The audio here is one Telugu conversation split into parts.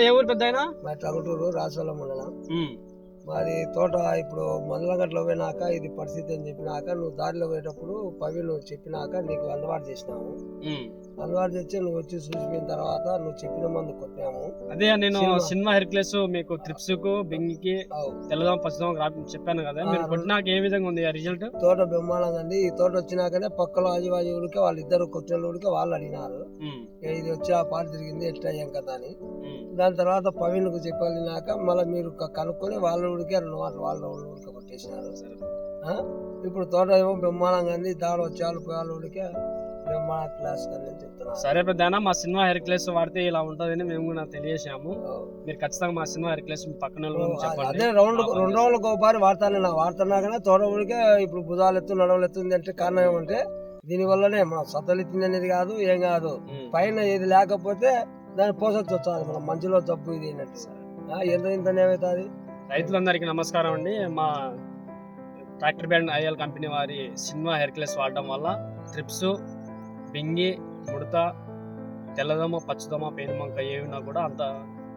ఏ ఊరు పెద్ద మా టంగుటూరు రాసోల మండలం. మరి తోట ఇప్పుడు మందలగట్లో పోయినాక ఇది పరిస్థితి అని చెప్పినాక నువ్వు దారిలో పోయేటప్పుడు పవి నువ్వు చెప్పినాక నీకు అలవాటు చేసినాము. అలవాటు చేసి నువ్వు వచ్చి చూసిపోయిన తర్వాత నువ్వు చెప్పిన మందు కొట్టాము. అదే నేను సినిమా హెర్క్లెస్ మీకు ట్రిప్స్ కు బింగికి తెల్లదం పచ్చదం చెప్పాను కదా, మీరు కొట్టినాక ఏ విధంగా ఉంది రిజల్ట్? తోట బ్రహ్మాండంగా ఉంది. ఈ తోట వచ్చినాకనే పక్కలో ఆజుబాజుడికి వాళ్ళిద్దరు కొట్టినోడికి వాళ్ళు అడిగినారు ఇది వచ్చి ఆ పాలు తిరిగింది ఎట్లా అయ్యాం కదా అని. దాని తర్వాత పవన్ కు చెప్పాలినాక మళ్ళీ మీరు కనుక్కొని వాళ్ళ ఊడికే 2 మాటలు వాళ్ళ ఊడికే కొట్టేసినారు. ఇప్పుడు తోట ఏమో బ్రహ్మాండంగా ఉంది. దాని వచ్చి వాళ్ళ ఊడికే బ్రహ్మాండ క్లాస్ అని చెప్తున్నారు. సరే పెద్ద మా సినిమా హెర్క్లెస్ వాడితే ఇలా ఉంటదని మేము కూడా తెలియజేసాము. మీరు ఖచ్చితంగా మా సినిమా హెర్క్లెస్ పక్కన అదే 2 రోజులకు ఒకసారి వాడుతున్నా కానీ తోట ఊడికే ఇప్పుడు భుజాలు ఎత్తు నడవలు ఎత్తుంది అంటే కారణం ఏమంటే దీని వల్లనే మనం సత్తలెత్తింది అనేది కాదు, ఏం కాదు. పైన ఏది లేకపోతే దాన్ని పోసొచ్చు వచ్చాది మనం మంచిలో జబ్బు ఇది ఏంటంటే ఎంత ఇంత ఏమవుతుంది. రైతులందరికీ నమస్కారం అండి. మా ట్రాక్టర్ బ్యాండ్ ఐఎల్ కంపెనీ వారి సినిమా హెర్క్లెస్ వాడడం వల్ల ట్రిప్స్, బింగి, ముడత, తెల్లదోమ, పచ్చదోమ, పేనుమంక ఏమైనా కూడా అంత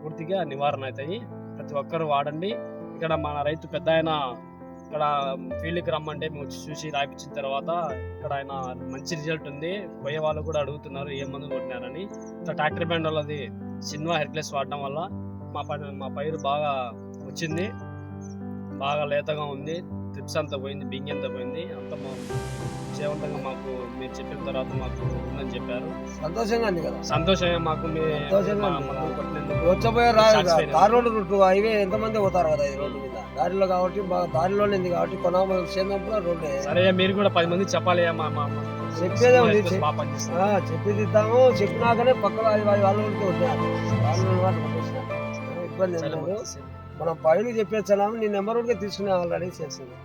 పూర్తిగా నివారణ అవుతాయి. ప్రతి ఒక్కరు వాడండి. ఇక్కడ మన రైతు పెద్ద ఆయన ఇక్కడ ఫీల్డ్కి రమ్మంటే మేము వచ్చి చూసి రాయించిన తర్వాత ఇక్కడ ఆయన మంచి రిజల్ట్ ఉంది. పోయే వాళ్ళు కూడా అడుగుతున్నారు ఏ మందు కొట్టినారని. ఇక్కడ ట్రాక్టర్ బ్యాండ్ వాళ్ళది సినిమా హెర్క్లెస్ వాడడం వల్ల మా పైరు బాగా వచ్చింది, బాగా లేతగా ఉంది. ట్రిప్స్ అంతా పోయింది, బింగి అంతా పోయింది. అంత విజయవంతంగా మాకు మీరు చెప్పిన తర్వాత మాకు ఉందని చెప్పారు. సంతోషంగా మాకు వచ్చపోయే రోడ్డు హైవే ఎంతమంది పోతారు కదా ఈ రోడ్డు మీద దారిలో కాబట్టి దారిలోనే ఉంది కాబట్టి కొనాల్సినప్పుడు రోడ్డు. సరే మీరు కూడా 10 మంది చెప్పాలి. చెప్పేదే ఉంది, చెప్పేది ఇద్దాము. చెప్పినాకనే పక్కన వాళ్ళ ఊరికి వచ్చారు. ఇబ్బంది మనం పైన చెప్పేస్తున్నాము. నీ నెంబర్ కూడా తీసుకునే ఆల్రెడీ చేసింది.